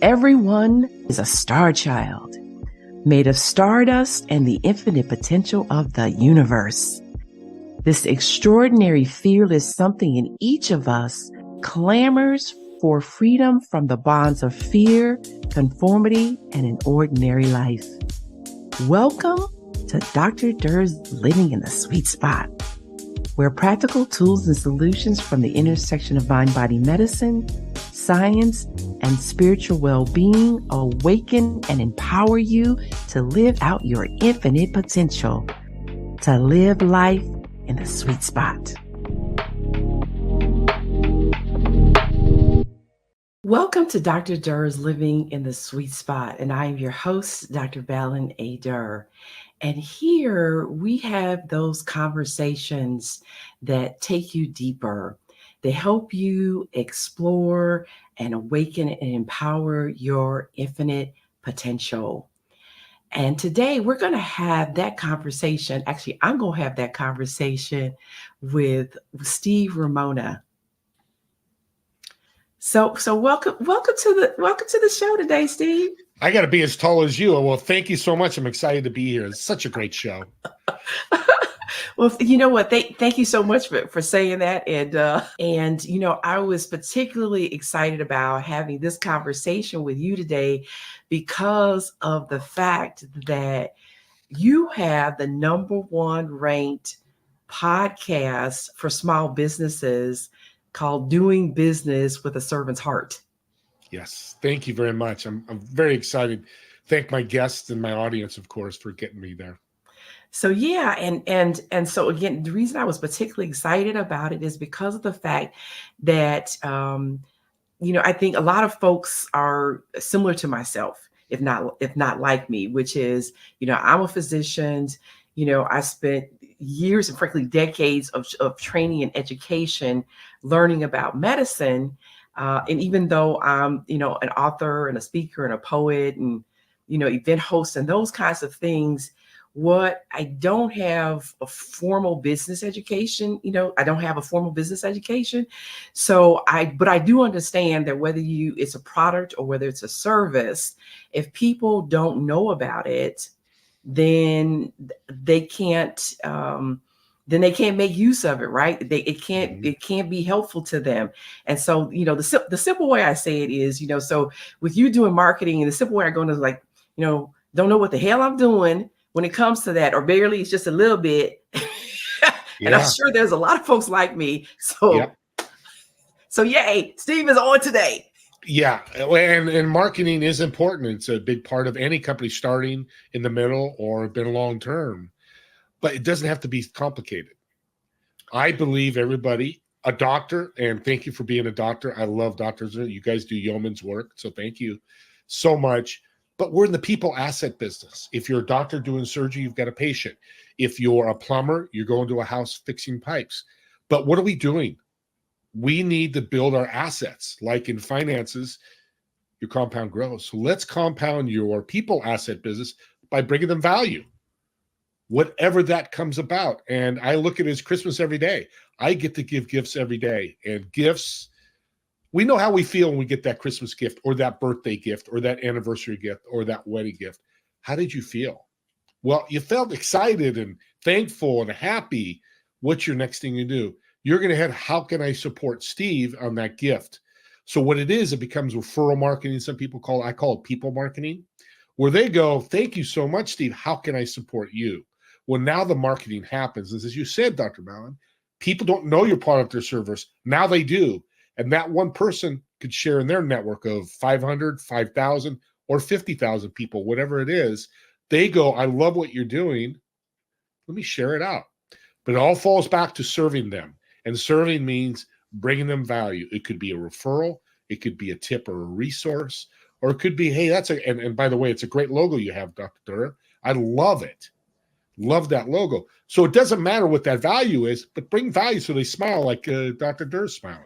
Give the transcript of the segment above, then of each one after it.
Everyone is a star child, made of stardust and the infinite potential of the universe. This extraordinary fearless something in each of us clamors for freedom from the bonds of fear, conformity, and an ordinary life. Welcome to Dr. Durr's Living in the Sweet Spot, where practical tools and solutions from the intersection of mind-body medicine, science, and spiritual well-being awaken and empower you to live out your infinite potential, to live life in the sweet spot. Welcome to Dr. Durr's Living in the Sweet Spot, and I am your host, Dr. Balin A. Durr. And here we have those conversations that take you deeper. They help you explore and awaken and empower your infinite potential. And today we're going to have that conversation. Actually, I'm going to have that conversation with Steve Ramona. So welcome to the show today, Steve. I got to be as tall as you. Well, thank you so much. I'm excited to be here. It's such a great show. Well, you know what? Thank you so much for saying that. And you know, I was particularly excited about having this conversation with you today because of the fact that you have the #1 ranked podcast for small businesses called Doing Business with a Servant's Heart. Yes. Thank you very much. I'm very excited. Thank my guests and my audience, of course, for getting me there. So yeah, and so again, the reason I was particularly excited about it is because of the fact that you know, I think a lot of folks are similar to myself, if not like me, which is, you know, I'm a physician. You know, I spent years and frankly decades of training and education, learning about medicine. And even though I'm, you know, an author and a speaker and a poet and, you know, event host and those kinds of things, what I don't have a formal business education, you know, I don't have a formal business education. But I do understand that whether it's a product or whether it's a service, if people don't know about it, then they can't make use of it, right? It can't be helpful to them. And so, you know, the simple way I say it is, you know, so with you doing marketing, and the simple way I go is like, you know, don't know what the hell I'm doing when it comes to that, or barely, it's just a little bit. And I'm sure there's a lot of folks like me. So yay, Steve is on today. Yeah. And marketing is important. It's a big part of any company starting in the middle or been long term, but it doesn't have to be complicated. I believe everybody, a doctor, and thank you for being a doctor. I love doctors. You guys do yeoman's work. So thank you so much. But we're in the people asset business. If you're a doctor doing surgery, you've got a patient. If you're a plumber, you're going to a house fixing pipes. But what are we doing? We need to build our assets. Like in finances, your compound grows. So let's compound your people asset business by bringing them value, whatever that comes about. And I look at it as Christmas every day. I get to give gifts every day. And gifts, we know how we feel when we get that Christmas gift or that birthday gift or that anniversary gift or that wedding gift. How did you feel? Well, you felt excited and thankful and happy. What's your next thing you do? You're going to head, how can I support Steve on that gift? So what it is, it becomes referral marketing. Some people I call it people marketing, where they go, thank you so much, Steve. How can I support you? Well, now the marketing happens. As you said, Dr. Balin, people don't know your product or service. Now they do. And that one person could share in their network of 500, 5,000, or 50,000 people, whatever it is. They go, I love what you're doing. Let me share it out. But it all falls back to serving them. And serving means bringing them value. It could be a referral. It could be a tip or a resource. Or it could be, hey, and by the way, it's a great logo you have, Dr. Durr. I love it. Love that logo. So it doesn't matter what that value is, but bring value so they smile like Dr. Durr's smiling.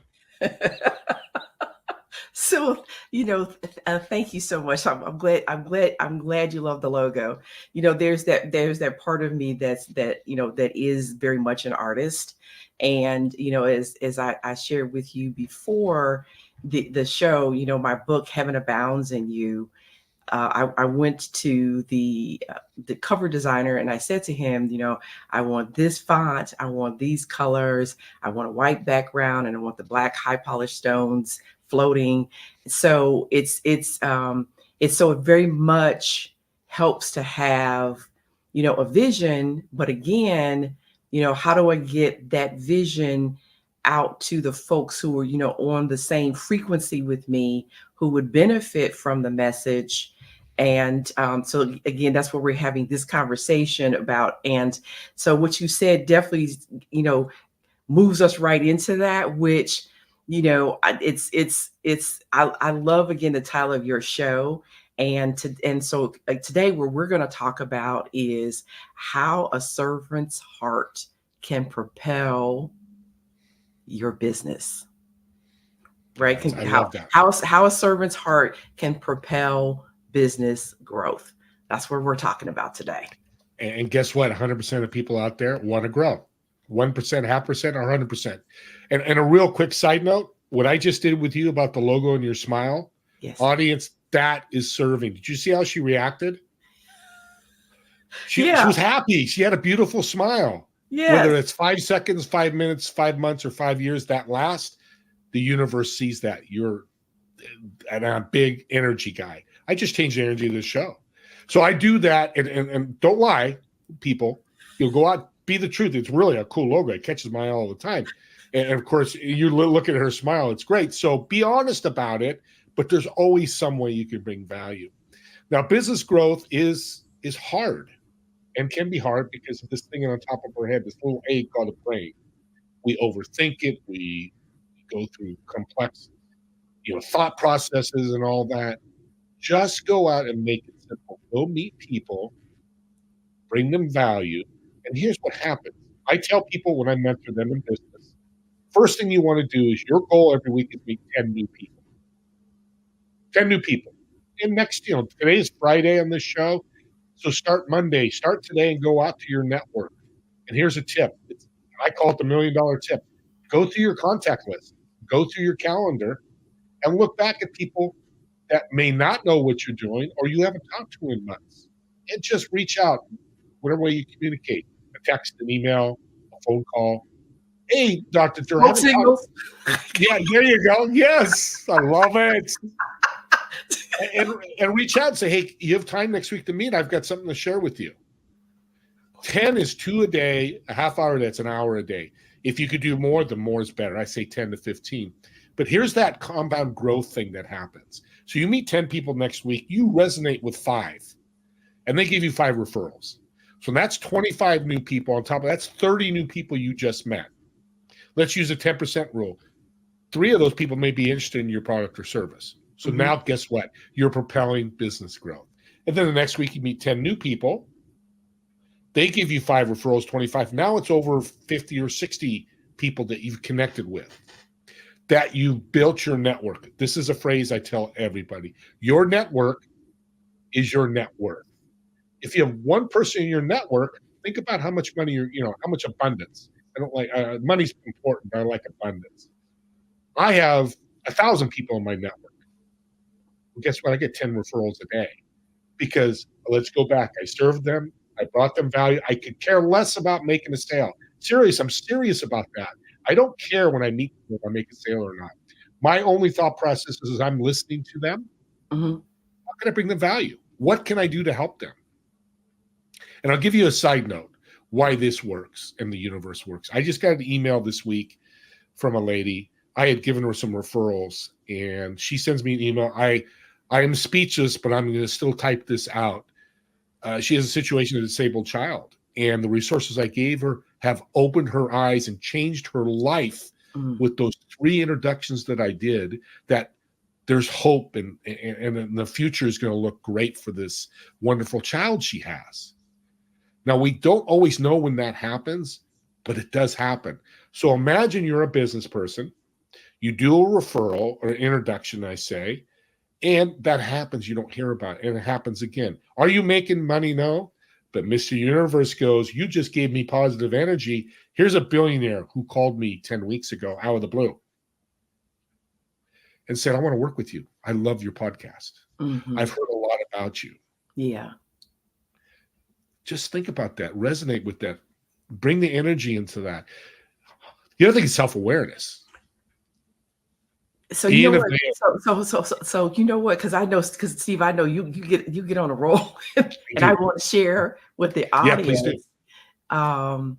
So, thank you so much. I'm glad you love the logo. There's that part of me that is very much an artist. And, as I shared with you before the show, my book, Heaven Abounds in You, I went to the cover designer and I said to him, I want this font, I want these colors, I want a white background, and I want the black high polished stones floating. So it's so it very much helps to have a vision, but again, how do I get that vision out to the folks who are on the same frequency with me, who would benefit from the message. And so again, that's what we're having this conversation about. And so what you said definitely, moves us right into that, which, I love again the title of your show. And so like today, what we're going to talk about is how a servant's heart can propel your business, right? Yes, I How love that. how a servant's heart can propel business growth. That's what we're talking about today. And guess what? 100% of people out there want to grow. 1%, half percent, or 100%. And a real quick side note, what I just did with you about the logo and your smile, Yes. audience, that is serving. Did you see how she reacted? She Yeah. was happy. She had a beautiful smile. Whether Yes. it's 5 seconds, 5 minutes, 5 months, or 5 years, that last, the universe sees that. You're a big energy guy. I just changed the energy of this show. So I do that, and don't lie, people. You'll go out, be the truth. It's really a cool logo. It catches my eye all the time. And of course, you look at her smile. It's great. So be honest about it, but there's always some way you can bring value. Now, business growth is hard and can be hard because of this thing on top of our head, this little egg called a brain. We overthink it. We go through complex, thought processes and all that. Just go out and make it simple. Go meet people, bring them value. And here's what happens. I tell people when I mentor them in business, first thing you want to do is your goal every week is meet 10 new people. 10 new people. And next, today is Friday on this show. So start Monday, start today and go out to your network. And here's a tip. I call it the $1 million tip. Go through your contact list, go through your calendar, and look back at people that may not know what you're doing or you haven't talked to in months. And just reach out, whatever way you communicate, a text, an email, a phone call. Hey, Dr. Durr, Smoke signals. Yeah, there you go. Yes, I love it. And reach out and say, hey, you have time next week to meet? I've got something to share with you. 10 is 2 a day, a half hour, that's an hour a day. If you could do more, the more is better. I say 10 to 15. But here's that compound growth thing that happens. So you meet 10 people next week, you resonate with 5, and they give you 5 referrals. So that's 25 new people on top of that's 30 new people you just met. Let's use a 10% rule. 3 of those people may be interested in your product or service. So now guess what? You're propelling business growth. And then the next week you meet 10 new people. They give you 5 referrals, 25. Now it's over 50 or 60 people that you've connected with, that you built your network. This is a phrase I tell everybody. Your network is your net worth. If you have one person in your network, think about how much money how much abundance. I don't like money's important, but I like abundance. I have 1,000 people in my network. Well, guess what? I get 10 referrals a day because let's go back. I served them. I brought them value. I could care less about making a sale. I'm serious about that. I don't care when I meet them if I make a sale or not. My only thought process is I'm listening to them. How can I bring them value? What can I do to help them? And I'll give you a side note why this works and the universe works. I just got an email this week from a lady. I had given her some referrals, and she sends me an email. I am speechless, but I'm going to still type this out. She has a situation, a disabled child, and the resources I gave her have opened her eyes and changed her life with those 3 introductions that I did, that there's hope and the future is going to look great for this wonderful child she has. Now, we don't always know when that happens, but it does happen. So imagine you're a business person You do a referral or introduction, I say, and that happens. You don't hear about it, and it happens again. Are you making money? No. But Mr. Universe goes, you just gave me positive energy. Here's a billionaire who called me 10 weeks ago out of the blue and said, I want to work with you. I love your podcast. Mm-hmm. I've heard a lot about you. Yeah. Just think about that. Resonate with that. Bring the energy into that. The other thing is self-awareness. So you know what? So you know what? Because I know, because Steve, I know you get on a roll, and I want to share with the Yeah, please do. audience.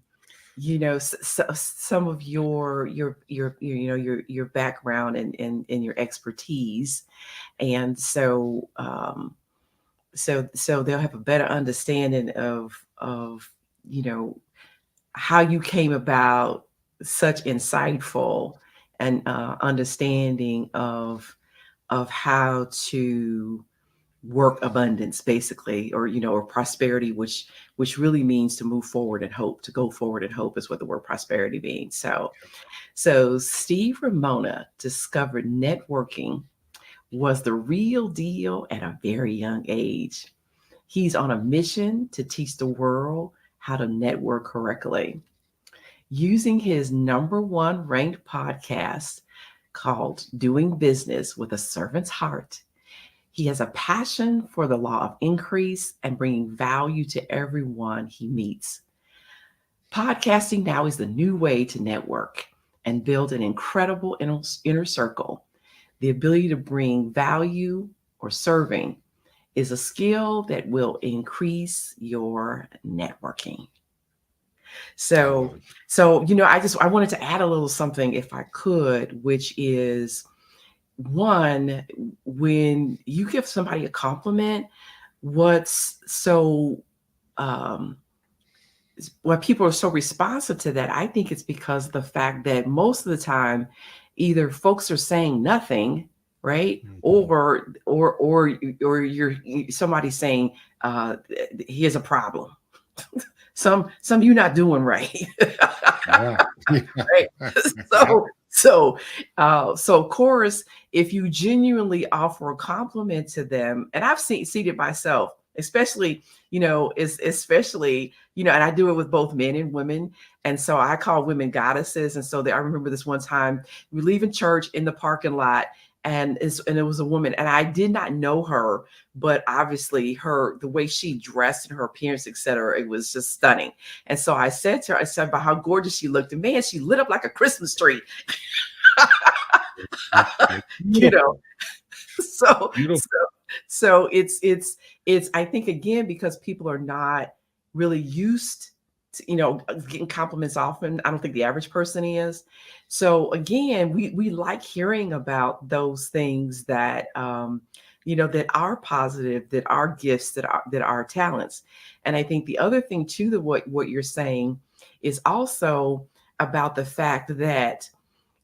You know, some of your your background and your expertise, and so they'll have a better understanding of you know how you came about such insightful and understanding of how to work abundance, basically, or or prosperity, which really means to move forward and hope. To go forward and hope is what the word prosperity means. So Steve Ramona discovered networking was the real deal at a very young age. He's on a mission to teach the world how to network correctly. Using his #1 ranked podcast called Doing Business with a Servant's Heart, he has a passion for the law of increase and bringing value to everyone he meets. Podcasting now is the new way to network and build an incredible inner circle. The ability to bring value or serving is a skill that will increase your networking. So, I wanted to add a little something if I could, which is one, when you give somebody a compliment, what's so why people are so responsive to that, I think it's because of the fact that most of the time, either folks are saying nothing, right? Mhm. Or you're somebody saying here's a problem. some you're not doing right. Yeah. Right. So of course, if you genuinely offer a compliment to them, and I've seen it myself, especially, especially, and I do it with both men and women. And so I call women goddesses. And so I remember this one time we were leaving church in the parking lot, and it was a woman, and I did not know her, but obviously the way she dressed and her appearance, etc., it was just stunning. And so I said to her, I said about how gorgeous she looked, and man, she lit up like a Christmas tree. you know so Beautiful. so it's I think, again, because people are not really used to getting compliments often. I don't think the average person is. So again, we like hearing about those things that that are positive, that are gifts, that are talents. And I think the other thing too, that what you're saying is also about the fact that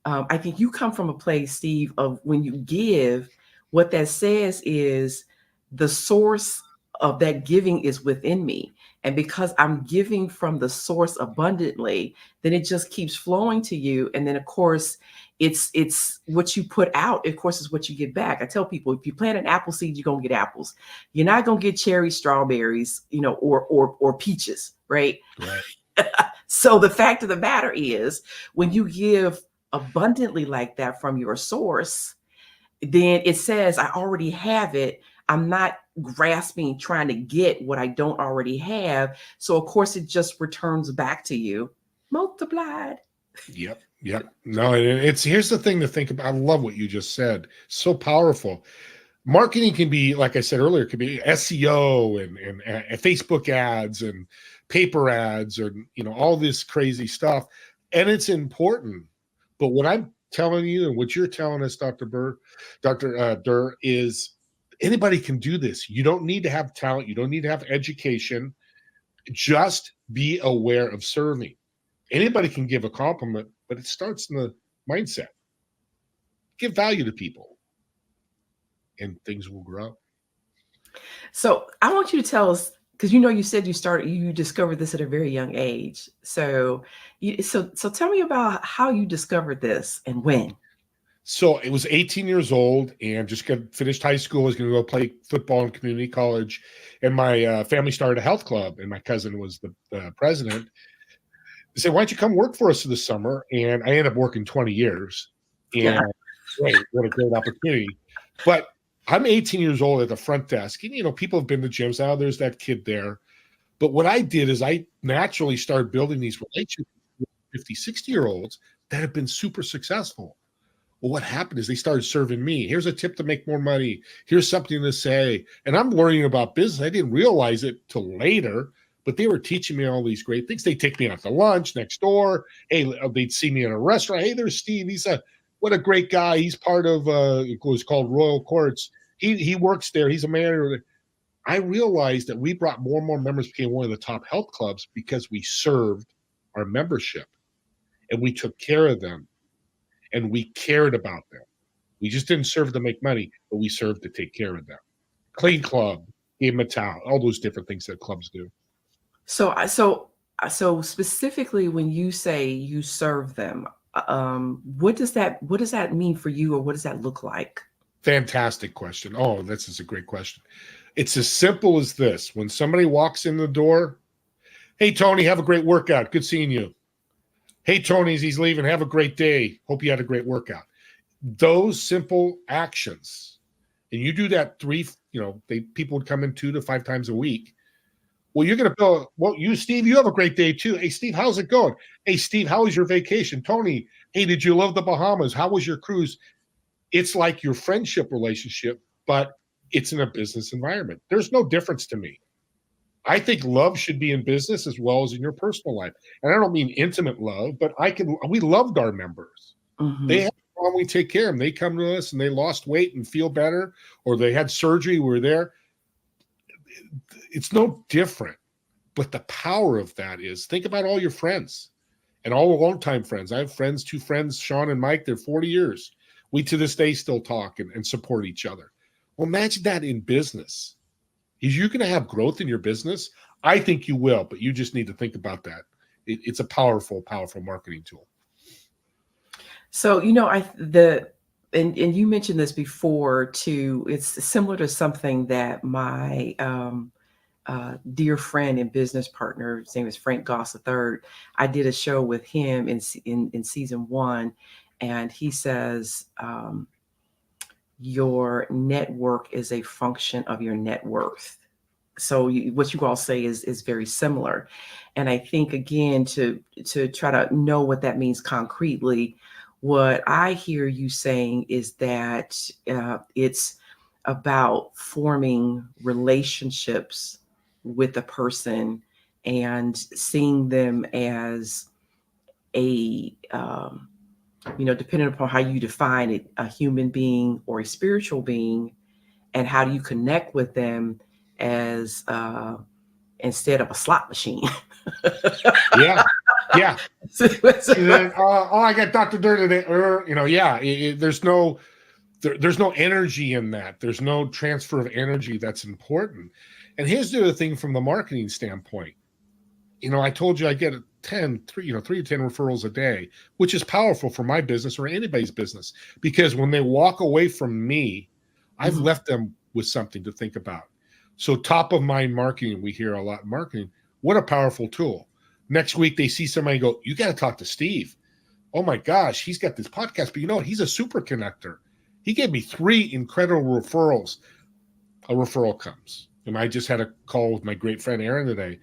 I think you come from a place, Steve, of when you give, what that says is the source of that giving is within me. And because I'm giving from the source abundantly, then it just keeps flowing to you. And then, of course, it's what you put out, of course, is what you get back. I tell people, if you plant an apple seed, you're gonna get apples. You're not gonna get cherries, strawberries, or peaches, right? Right. So the fact of the matter is, when you give abundantly like that from your source, then it says, I already have it. I'm not grasping, trying to get what I don't already have. So of course it just returns back to you multiplied. Yep. No, here's the thing to think about. I love what you just said. So powerful. Marketing can be, like I said earlier, could be SEO and Facebook ads and paper ads, or all this crazy stuff, and it's important. But what I'm telling you, and what you're telling us, Dr. Durr, is anybody can do this. You don't need to have talent. You don't need to have education. Just be aware of serving. Anybody can give a compliment, but it starts in the mindset. Give value to people, and things will grow. So I want you to tell us, because you said you discovered this at a very young age. So tell me about how you discovered this and when. So it was 18 years old and just got finished high school. I was going to go play football in community college. And my family started a health club, and my cousin was the president. They said, why don't you come work for us this summer? And I ended up working 20 years. Yeah. And great, what a great opportunity. But I'm 18 years old at the front desk. And, people have been to gyms. Now there's that kid there. But what I did is I naturally started building these relationships with 50, 60-year-olds that have been super successful. Well, what happened is they started serving me. Here's a tip to make more money. Here's something to say. And I'm learning about business. I didn't realize it till later, but they were teaching me all these great things. They'd take me out to lunch next door. Hey, they'd see me in a restaurant. Hey, there's Steve. What a great guy. He's part of it was called Royal Courts. He works there. He's a manager. I realized that we brought more and more members, became one of the top health clubs because we served our membership and we took care of them. And we cared about them. We just didn't serve to make money, but we served to take care of them. Clean club, gave them a towel, all those different things that clubs do. So specifically, when you say you serve them, what does that mean for you, or what does that look like? Fantastic question. Oh, this is a great question. It's as simple as this. When somebody walks in the door, hey, Tony, have a great workout. Good seeing you. Hey, Tony, he's leaving. Have a great day. Hope you had a great workout. Those simple actions, and you do that people would come in 2 to 5 times a week. Well, you're going to build. Well, Steve, you have a great day too. Hey, Steve, how's it going? Hey, Steve, how was your vacation? Tony, hey, did you love the Bahamas? How was your cruise? It's like your friendship relationship, but it's in a business environment. There's no difference to me. I think love should be in business as well as in your personal life. And I don't mean intimate love, but we loved our members. Mm-hmm. They have a problem, we take care of them. They come to us and they lost weight and feel better, or they had surgery, we're there. It's no different. But the power of that is, think about all your friends and all the longtime friends. I have friends, 2 friends, Sean and Mike, they're 40 years. We to this day still talk and support each other. Well, imagine that in business. Is you going to have growth in your business? I think you will, but you just need to think about that. It's a powerful, powerful marketing tool. So, and you mentioned this before too. It's similar to something that my dear friend and business partner, his name is Frank Goss III. I did a show with him in season 1, and he says, your network is a function of your net worth. So what you all say is very similar. And I think, again, to try to know what that means concretely, what I hear you saying is that it's about forming relationships with a person and seeing them as a depending upon how you define it, a human being or a spiritual being, and how do you connect with them as instead of a slot machine. Yeah. I got Dr. Durr today. There's no energy in that. There's no transfer of energy that's important. And here's the other thing from the marketing standpoint. I told you I get 3 to 10 referrals a day, which is powerful for my business or anybody's business, because when they walk away from me, I've left them with something to think about. So top of mind marketing, we hear a lot in marketing. What a powerful tool. Next week, they see somebody go, you got to talk to Steve. Oh my gosh, he's got this podcast, but he's a super connector. He gave me 3 incredible referrals. A referral comes. And I just had a call with my great friend Aaron today.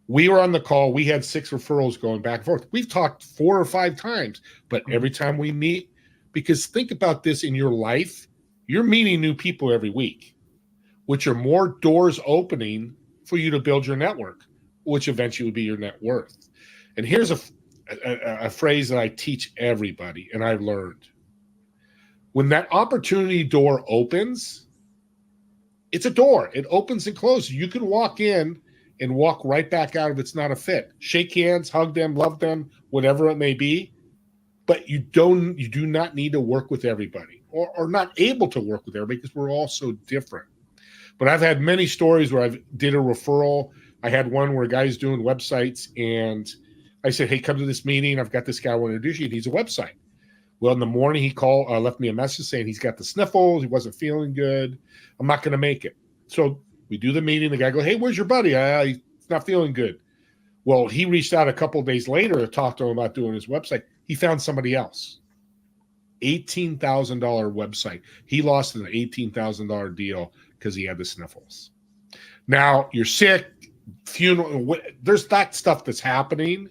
We were on the call. We had 6 referrals going back and forth. We've talked 4 or 5 times, but every time we meet, because think about this in your life, you're meeting new people every week, which are more doors opening for you to build your network, which eventually will be your net worth. And here's a phrase that I teach everybody, and I've learned. When that opportunity door opens, it's a door. It opens and closes. You can walk in and walk right back out if it's not a fit. Shake hands, hug them, love them, whatever it may be. But you do not need to work with everybody or not able to work with everybody because we're all so different. But I've had many stories where I did a referral. I had one where a guy's doing websites, and I said, hey, come to this meeting. I've got this guy I want to introduce you. He's a website. Well, in the morning, he left me a message saying he's got the sniffles. He wasn't feeling good. I'm not going to make it. So we do the meeting. The guy goes, hey, where's your buddy? He's not feeling good. Well, he reached out a couple of days later to talk to him about doing his website. He found somebody else. $18,000 website. He lost an $18,000 deal because he had the sniffles. Now, you're sick, funeral, there's that stuff that's happening.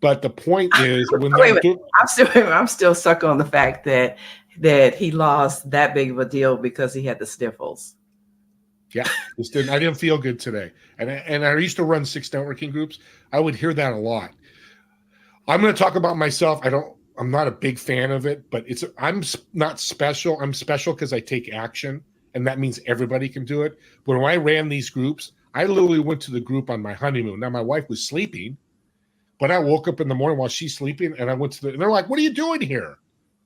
But the point is, when I'm still stuck on the fact that he lost that big of a deal because he had the sniffles. Yeah, I didn't feel good today. And I used to run 6 networking groups. I would hear that a lot. I'm going to talk about myself. I'm not a big fan of it, but I'm not special. I'm special because I take action, and that means everybody can do it. But when I ran these groups, I literally went to the group on my honeymoon. Now, my wife was sleeping, but I woke up in the morning while she's sleeping, and I went to and they're like, what are you doing here?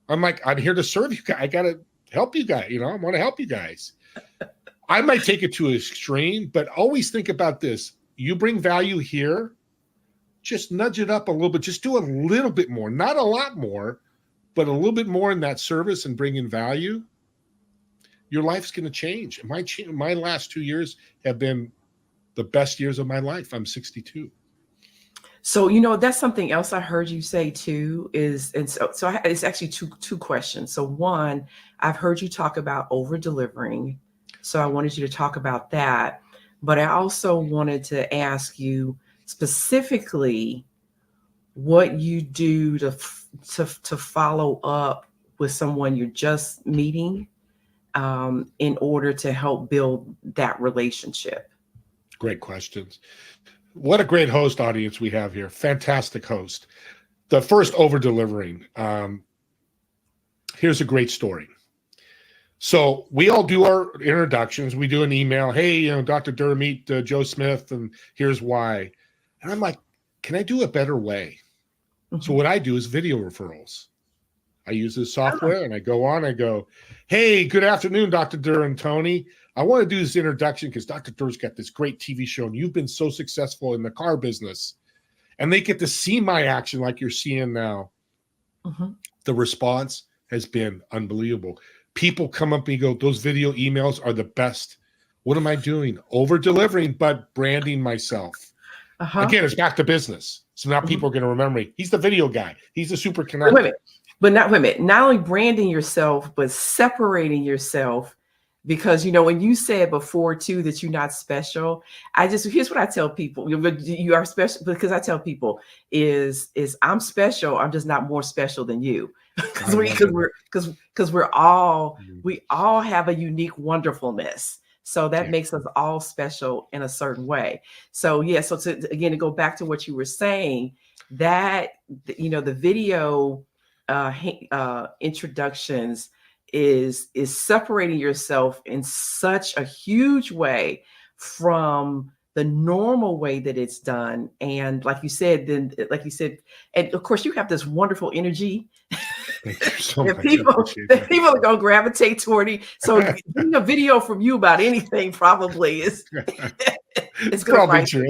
I'm like, I'm here to serve you guys. I got to help you guys. I want to help you guys. I might take it to an extreme, but always think about this. You bring value here, just nudge it up a little bit. Just do a little bit more, not a lot more, but a little bit more in that service and bring in value. Your life's going to change. My last 2 years have been the best years of my life. I'm 62. So, that's something else I heard you say too it's actually two questions. So one, I've heard you talk about over delivering. So I wanted you to talk about that. But I also wanted to ask you specifically what you do to follow up with someone you're just meeting in order to help build that relationship. Great questions. What a great host audience we have here. Fantastic host. The first over delivering. Here's a great story. So we all do our introductions. We do an email. Hey, Dr. Durr, meet Joe Smith, and here's why. And I'm like, can I do a better way? Mm-hmm. So what I do is video referrals. I use this software, and I go on. I go, hey, good afternoon, Dr. Durr and Tony. I want to do this introduction because Dr. Durr's got this great TV show, and you've been so successful in the car business. And they get to see my action like you're seeing now. Mm-hmm. The response has been unbelievable. People come up and go, those video emails are the best. What am I doing? Over delivering, but branding myself. Uh-huh. Again, it's back to business. So now people are going to remember me. He's the video guy. He's the super connector. Not only branding yourself, but separating yourself. Because, when you said before too, that you're not special, here's what I tell people. You are special because I tell people is I'm special. I'm just not more special than you. Because we all have a unique wonderfulness. So that makes us all special in a certain way. So so to go back to what you were saying, that the video introductions is separating yourself in such a huge way from the normal way that it's done. And like you said, and of course you have this wonderful energy. Thank you so much. People are going to gravitate toward it. So doing a video from you about anything probably is it's probably true.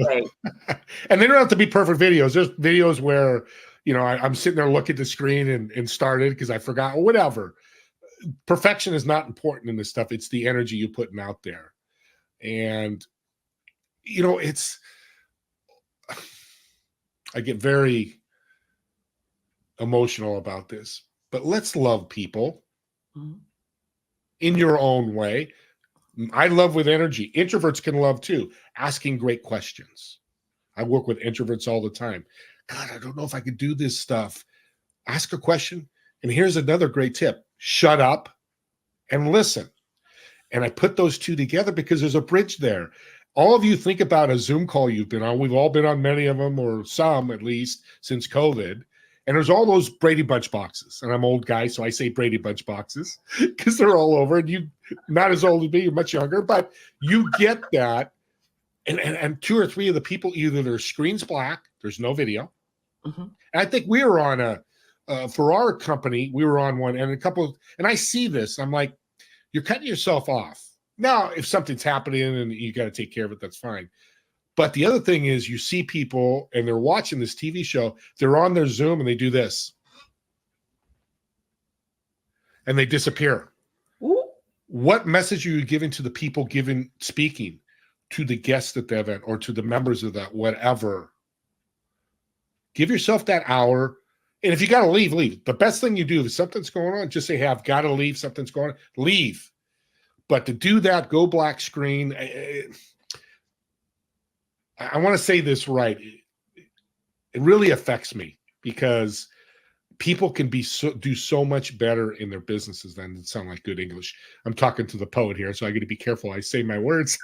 And they don't have to be perfect videos. There's videos where, I'm sitting there looking at the screen and started because I forgot or whatever. Perfection is not important in this stuff. It's the energy you're putting out there. And, I get very emotional about this, but let's love people in your own way. I love with energy. Introverts can love too. Asking great questions. I work with introverts all the time. God, I don't know if I could do this stuff. Ask a question. And here's another great tip. Shut up and listen. And I put those two together because there's a bridge there. All of you think about a Zoom call you've been on. We've all been on many of them, or some at least, since COVID. And there's all those Brady Bunch boxes. And I'm an old guy, so I say Brady Bunch boxes because they're all over. And you, not as old as me, you're much younger, but you get that. And 2 or 3 of the people, either their screen's black, there's no video. Mm-hmm. And I think we were on for our company, we were on one, and and I see this. I'm like, you're cutting yourself off. Now, if something's happening and you got to take care of it, that's fine. But the other thing is you see people and they're watching this TV show, they're on their Zoom and they do this. and they disappear. Ooh. What message are you giving to the people speaking, to the guests at the event or to the members of that, whatever? Give yourself that hour. And if you got to leave, leave. The best thing you do, if something's going on, just say, hey, I've got to leave. Something's going on. Leave. But to do that, go black screen. I want to say this right. It really affects me because people can do so much better in their businesses than sound like good English. I'm talking to the poet here, so I got to be careful I say my words.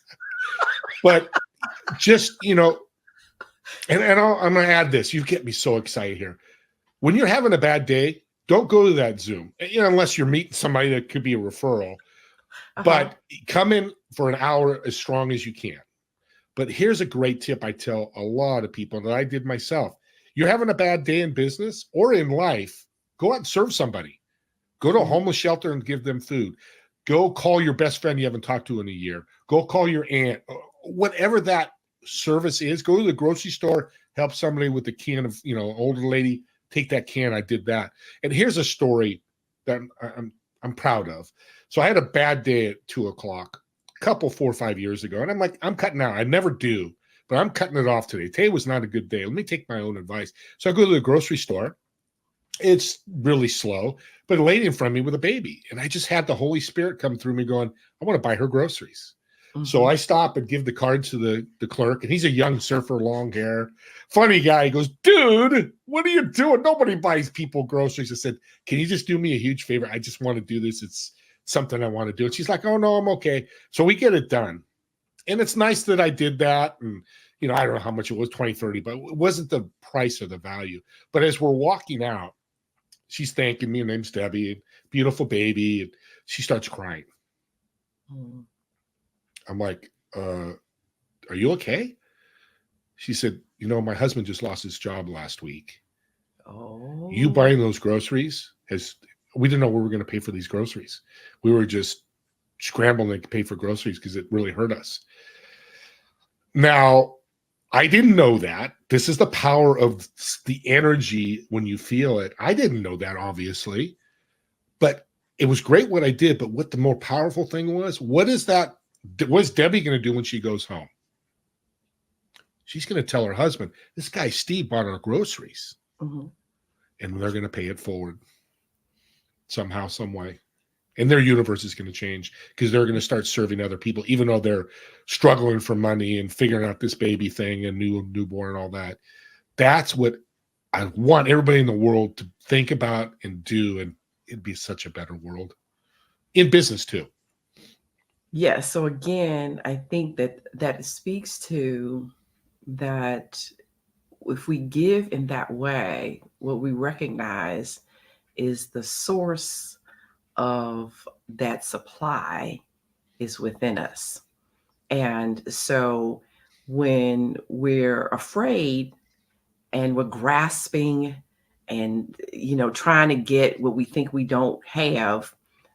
But just, and I'm going to add this. You get me so excited here. When you're having a bad day, don't go to that Zoom, unless you're meeting somebody that could be a referral. But come in for an hour as strong as you can. But here's a great tip I tell a lot of people that I did myself. You're having a bad day in business or in life, go out and serve somebody. Go to a homeless shelter and give them food. Go call your best friend you haven't talked to in a year. Go call your aunt. Whatever that service is, go to the grocery store, help somebody with a can of, older lady, take that can. I did that. And here's a story that I'm proud of. So I had a bad day at 2:00, a couple 4 or 5 years ago. And I'm like, I'm cutting out. I never do, but I'm cutting it off today. Today was not a good day. Let me take my own advice. So I go to the grocery store. It's really slow, but a lady in front of me with a baby. And I just had the Holy Spirit come through me going, I want to buy her groceries. Mm-hmm. So I stop and give the card to the clerk, and he's a young surfer, long hair, funny guy. He goes, dude, what are you doing? Nobody buys people groceries. I said, can you just do me a huge favor? I just want to do this. It's something I want to do. And she's like, oh, no, I'm okay. So we get it done. And it's nice that I did that. And, I don't know how much it was, 20, 30, but it wasn't the price or the value. But as we're walking out, she's thanking me. Her name's Debbie, beautiful baby. And she starts crying. Mm. I'm like, are you okay? She said, my husband just lost his job last week. Oh. You buying those groceries we didn't know we were going to pay for these groceries. We were just scrambling to pay for groceries because it really hurt us. Now, I didn't know that. This is the power of the energy when you feel it. I didn't know that, obviously. But it was great what I did. But what the more powerful thing was, what's Debbie going to do when she goes home? She's going to tell her husband, this guy Steve bought our groceries. Mm-hmm. And they're going to pay it forward somehow, some way. And their universe is going to change because they're going to start serving other people, even though they're struggling for money and figuring out this baby thing and newborn and all that. That's what I want everybody in the world to think about and do. And it'd be such a better world in business too. Yeah. So again, I think that speaks to that if we give in that way, what we recognize is the source of that supply is within us. And so when we're afraid and we're grasping and, trying to get what we think we don't have,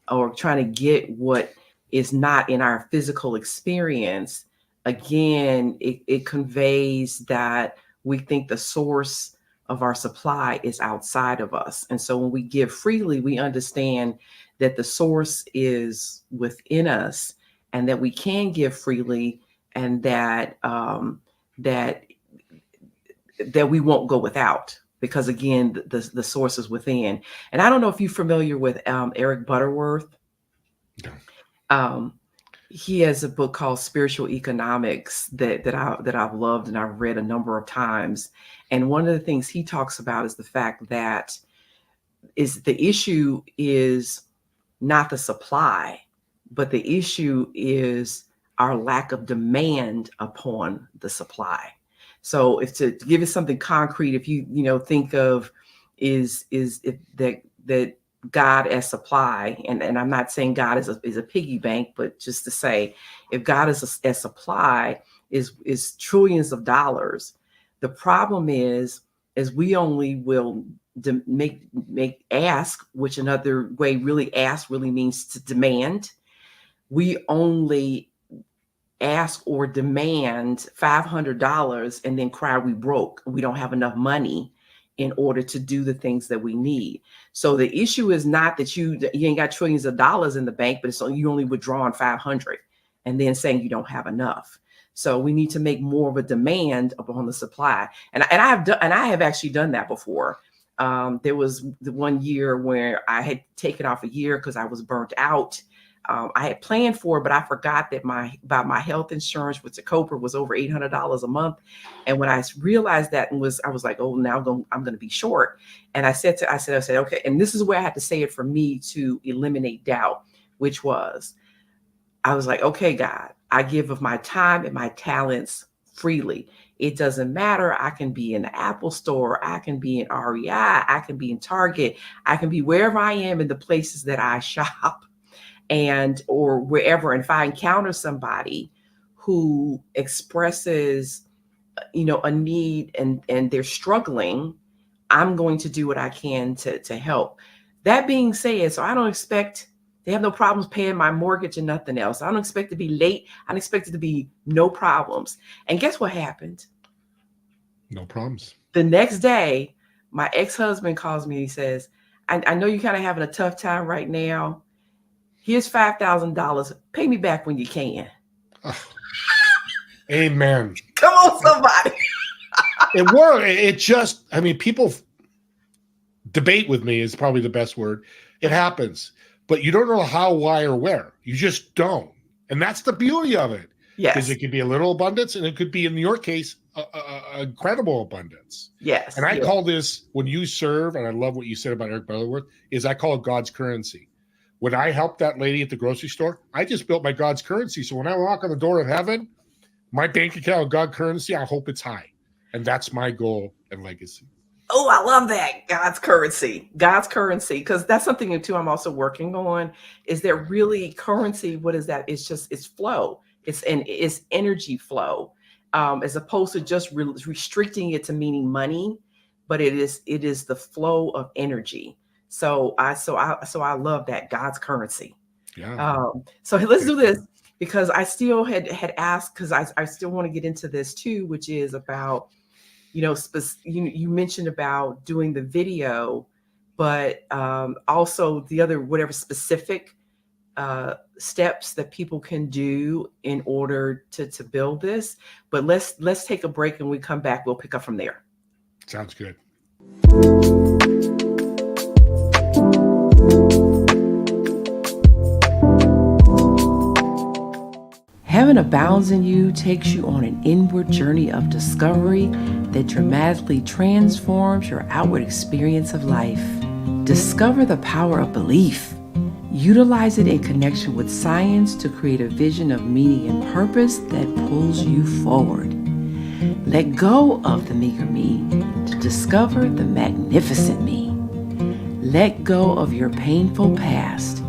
or trying to get what is not in our physical experience, again, it conveys that we think the source of our supply is outside of us. And so when we give freely, we understand that the source is within us and that we can give freely, and that that we won't go without, because again, the source is within. And I don't know if you're familiar with Eric Butterworth. No. He has a book called Spiritual Economics that I've loved and I've read a number of times. And one of the things he talks about is the fact that the issue is not the supply, but the issue is our lack of demand upon the supply. So if to give it something concrete, if you think of is if that God as supply, and I'm not saying God is a piggy bank, but just to say, if God is as supply is trillions of dollars, the problem is we only will make ask, which another way really ask really means to demand. We only ask or demand $500 and then cry we broke, we don't have enough money in order to do the things that we need. So the issue is not that you ain't got trillions of dollars in the bank, but it's only, you only withdrawing 500 and then saying you don't have enough. So we need to make more of a demand upon the supply. And I have actually done that before. There was the one year where I had taken off a year because I was burnt out. I had planned for it, but I forgot that my health insurance with the Cobra was over $800 a month. And when I realized that, I was like, oh, now I'm going to be short. And I said, okay. And this is where I had to say it for me to eliminate doubt, which was, I was like, okay, God, I give of my time and my talents freely. It doesn't matter. I can be in the Apple store. I can be in REI. I can be in Target. I can be wherever I am in the places that I shop and or wherever. And if I encounter somebody who expresses, a need and they're struggling, I'm going to do what I can to help. That being said, so I don't expect they have no problems paying my mortgage and nothing else. I don't expect to be late. I don't expect it to be no problems. And guess what happened? No problems. The next day, my ex-husband calls me and he says, I know you're kind of having a tough time right now. Here's $5,000. Pay me back when you can. Oh, amen. Come on, somebody. It worked. It just, people debate with me is probably the best word. It happens, but you don't know how, why, or where. You just don't. And that's the beauty of it. Yes. Because it could be a little abundance and it could be, in your case, a incredible abundance. Yes. And I call this, when you serve, and I love what you said about Eric Butterworth, is I call it God's currency. When I helped that lady at the grocery store, I just built my God's currency. So when I walk on the door of heaven, my bank account of God currency, I hope it's high. And that's my goal and legacy. Oh, I love that. God's currency, because that's something too I'm also working on. Is there really currency? What is that? It's flow. It's energy flow, as opposed to just restricting it to meaning money, but it is the flow of energy. So I love that, God's currency. Yeah. So let's do this, because I still had asked, because I still want to get into this too, which is about, you mentioned about doing the video, but also the other, whatever specific steps that people can do in order to build this. But let's take a break, and we come back, we'll pick up from there. Sounds good. Heaven Abounds in You takes you on an inward journey of discovery that dramatically transforms your outward experience of life. Discover the power of belief. Utilize it in connection with science to create a vision of meaning and purpose that pulls you forward. Let go of the meager me to discover the magnificent me. Let go of your painful past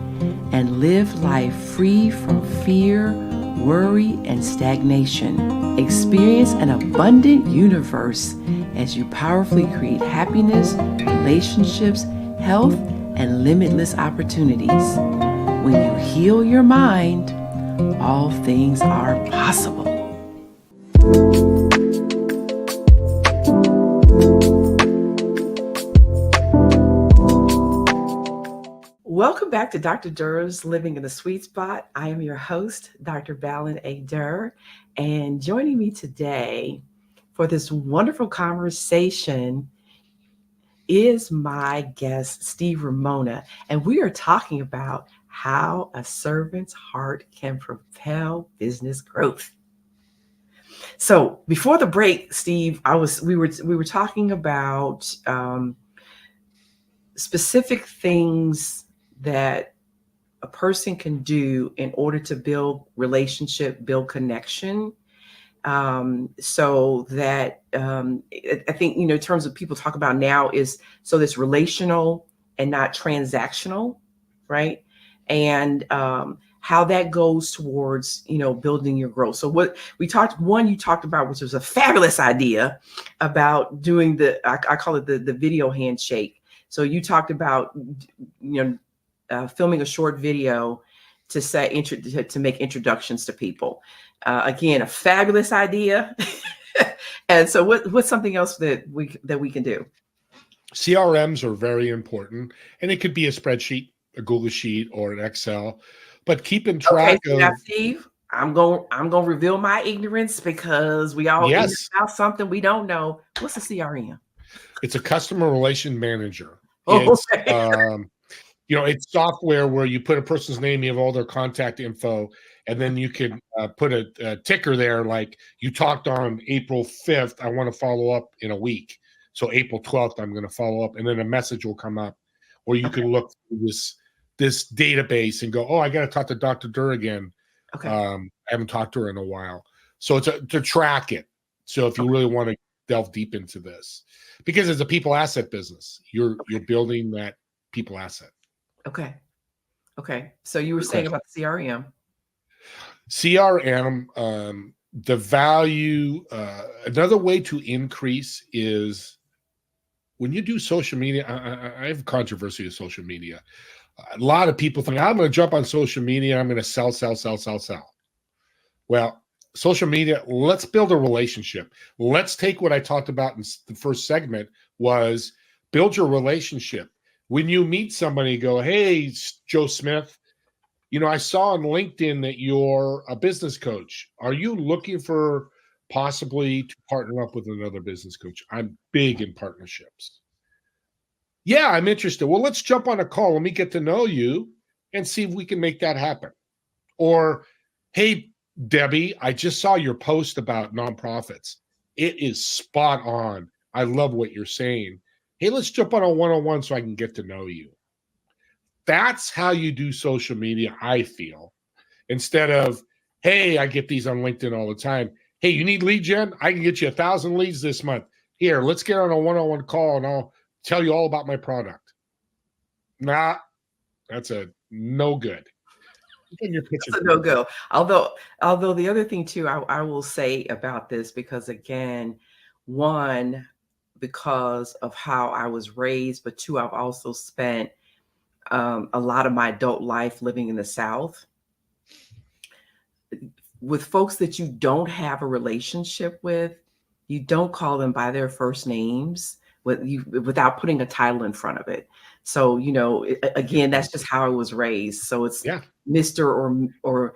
and live life free from fear, worry, and stagnation. Experience an abundant universe as you powerfully create happiness, relationships, health, and limitless opportunities. When you heal your mind, all things are possible. Welcome back to Dr. Durr's Living in the Sweet Spot. I am your host, Dr. Balin A. Durr, and joining me today for this wonderful conversation is my guest, Steve Ramona, and we are talking about how a servant's heart can propel business growth. So before the break, Steve, we were talking about specific things that a person can do in order to build relationship, build connection. So that I think, in terms of people talk about now is, so this relational and not transactional, right? And how that goes towards, building your growth. So what you talked about, which was a fabulous idea about doing I call it the video handshake. So you talked about, filming a short video to make introductions to people. Again, a fabulous idea. And so what's something else that we can do? CRMs are very important, and it could be a spreadsheet, a Google Sheet, or an Excel, but keeping Okay, track so now, of, Steve, I'm gonna reveal my ignorance because we all ignorant yes, about something we don't know. What's a CRM? it's a customer relation manager. Oh, It's okay. it's software where you put a person's name, you have all their contact info, and then you could put a ticker there, like you talked on April 5th. I want to follow up in a week. So April 12th, I'm going to follow up, and then a message will come up, or you Okay. can look through this database and go, oh, I got to talk to Dr. Durr again. Okay. I haven't talked to her in a while. So it's to track it. So if you Okay. really want to delve deep into this, because it's a people asset business, you're building that people asset. Okay. Okay. So you were Good saying question. about the CRM. CRM, the value, another way to increase is when you do social media. I have controversy with social media. A lot of people think I'm going to jump on social media. I'm going to sell, sell, sell, sell, sell. Well, social media, let's build a relationship. Let's take what I talked about in the first segment was build your relationship. When you meet somebody, go, hey, Joe Smith, I saw on LinkedIn that you're a business coach. Are you looking for possibly to partner up with another business coach? I'm big in partnerships. Yeah, I'm interested. Well, let's jump on a call. Let me get to know you and see if we can make that happen. Or, hey, Debbie, I just saw your post about nonprofits. It is spot on. I love what you're saying. Hey, let's jump on a one-on-one so I can get to know you. That's how you do social media, I feel. Instead of, hey, I get these on LinkedIn all the time. Hey, you need lead gen? I can get you 1,000 leads this month. Here, let's get on a one-on-one call and I'll tell you all about my product. Nah, that's a no good. You're pitching That's a for no go. Although the other thing too, I will say about this, because again, one, because of how I was raised, but two, I've also spent a lot of my adult life living in the South with folks that you don't have a relationship with. You don't call them by their first names without putting a title in front of it. So again, that's just how I was raised. So it's yeah. Mr. or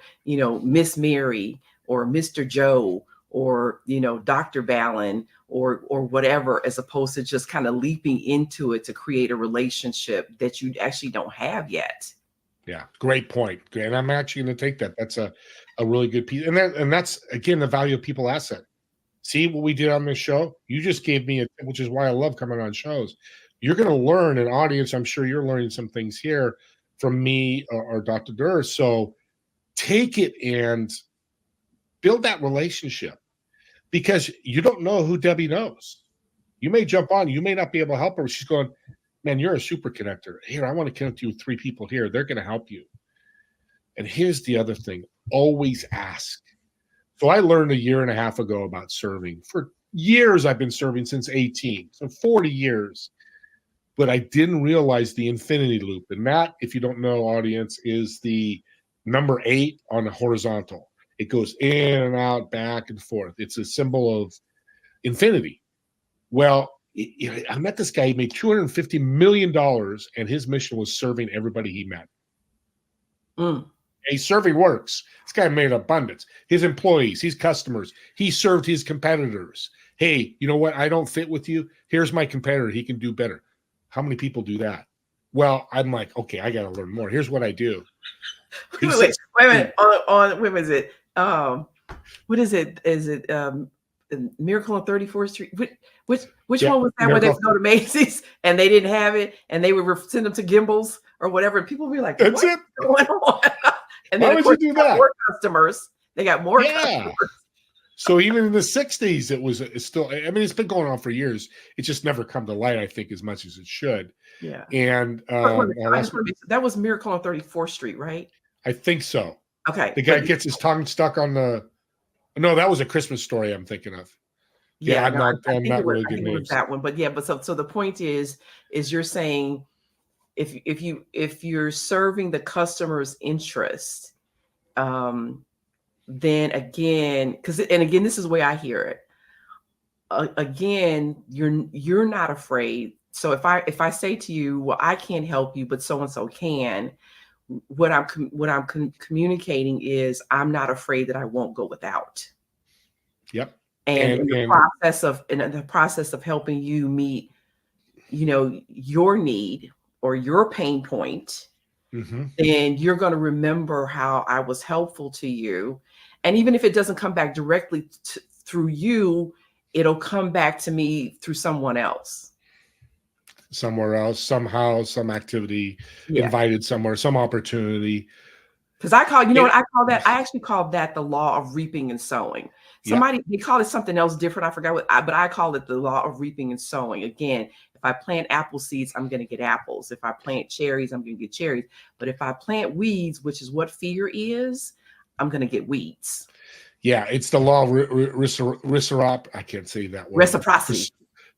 Miss Mary or Mr. Joe or Dr. Balin or whatever, as opposed to just kind of leaping into it to create a relationship that you actually don't have yet. Yeah, great point. And I'm actually going to take that. That's a really good piece. And that's again the value of people asset. See what we did on this show? You just gave me which is why I love coming on shows. You're going to learn an audience. I'm sure you're learning some things here from me or Dr. Durr. So take it and build that relationship because you don't know who Debbie knows. You may jump on, you may not be able to help her. She's going, man, you're a super connector. Here, I want to connect you with 3 people here. They're going to help you. And here's the other thing, always ask. So I learned a year and a half ago about serving. For years, I've been serving since 18, so 40 years. But I didn't realize the infinity loop. And that, if you don't know, audience, is the number 8 on the horizontal. It goes in and out, back and forth. It's a symbol of infinity. Well, I met this guy. He made $250 million, and his mission was serving everybody he met. Mm. Hey, serving works. This guy made abundance. His employees, his customers, he served his competitors. Hey, you know what? I don't fit with you. Here's my competitor. He can do better. How many people do that? Well, I'm like, okay, I got to learn more. Here's what I do. He Wait says, a minute. On wait, is it? What is it? Is it Miracle on 34th Street? Which yeah, one was that where they would go to Macy's and they didn't have it and they would send them to Gimbals or whatever? And people would be like, that's what's it. going on? And then Why of would you course do they got that? more customers. They got more Yeah. customers. So even in the 60s, it's still, I mean, it's been going on for years. It's just never come to light, I think, as much as it should. Yeah. And I just want to that was Miracle on 34th Street, right? I think so. Okay. The guy gets his tongue stuck on the, no, that was A Christmas Story I'm thinking of. Yeah, Yeah, no, I I'm think not really I good think it was names. that one. But yeah, but so the point is you're saying if you're serving the customer's interest, then again, again, this is the way I hear it. Again, you're not afraid So if I say to you, well, I can't help you, but so and so can, what I'm communicating is I'm not afraid that I won't go without. Yep. And And in the process of helping you meet, your need or your pain point, mhm. then you're going to remember how I was helpful to you. And even if it doesn't come back directly through you, it'll come back to me through someone else. Somewhere else, somehow, some activity, Yeah. invited somewhere, some opportunity. Because I call, It, what I call that? I actually call that the law of reaping and sowing. yep. Somebody, they call it something else different. I forgot but I call it the law of reaping and sowing. Again, if I plant apple seeds, I'm going to get apples. If I plant cherries, I'm going to get cherries. But if I plant weeds, which is what fear is, I'm going to get weeds. Yeah, it's the law of reciprocity. I can't say that word. Reciprocity.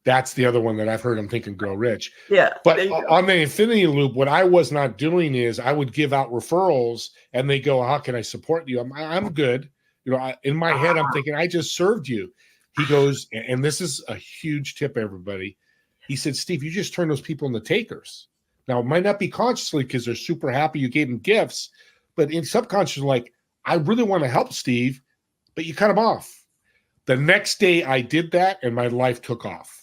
That's the other one that I've heard. I'm thinking grow rich. Yeah. But There you go. on the infinity loop, what I was not doing is I would give out referrals and they go, how can I support you? I'm good. In my head, I'm thinking, I just served you. He goes, and this is a huge tip, everybody. He said, Steve, you just turn those people into takers. Now, it might not be consciously because they're super happy you gave them gifts, but in subconscious, like, I really want to help Steve, but you cut him off. The next day I did that and my life took off.